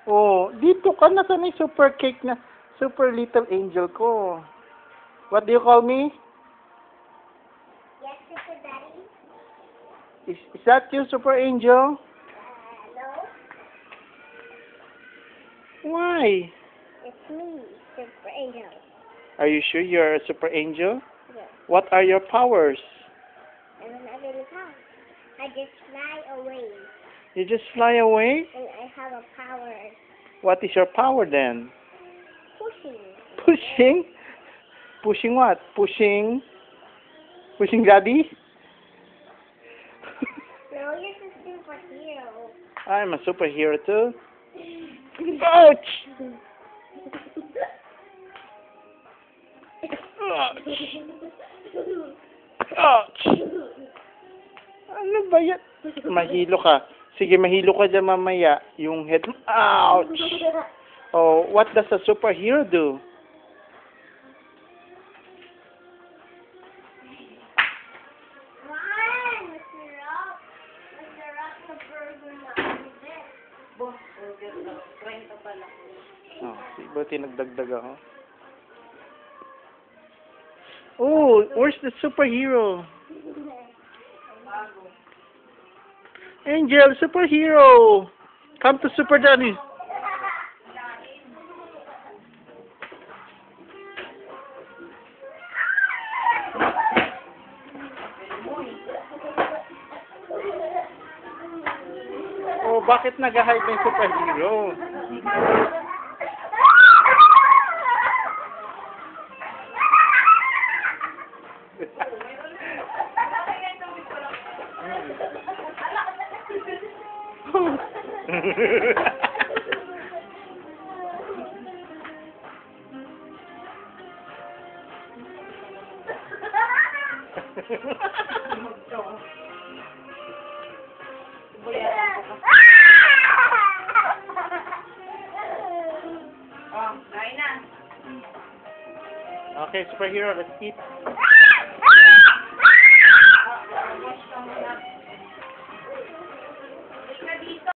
Oh, dito ka na sa may super cake na super little angel ko. What do you call me? Yes, Super Daddy. Is that you, super angel? No, Why? it's me, Super Angel. Are you sure you're a super angel? Yes. What are your powers? And when I really come, I just fly away. You just fly away? And I have a power What is your power then? pushing. Pushing? Pushing what? Pushing daddy? No, you're just a superhero. I'm a superhero too. Ouch! Ouch! Ano ba yan? Mahilo ka. Sige, mahilo ka dyan mamaya. Yung head. Ouch! Oh, what does a superhero do? Come on, Mr. Rock. Mr. Rock, the burger na kami din. Boss, burger na. 30 pala. Oh, buti nagdagdag ako. Oh, where's the superhero? Bago. Angel, superhero! Come to Super Daddy. Oh, bakit nag-hide na yung superhero? Oh, kain na. Okay, superhero, let's eat. Wash ka muna.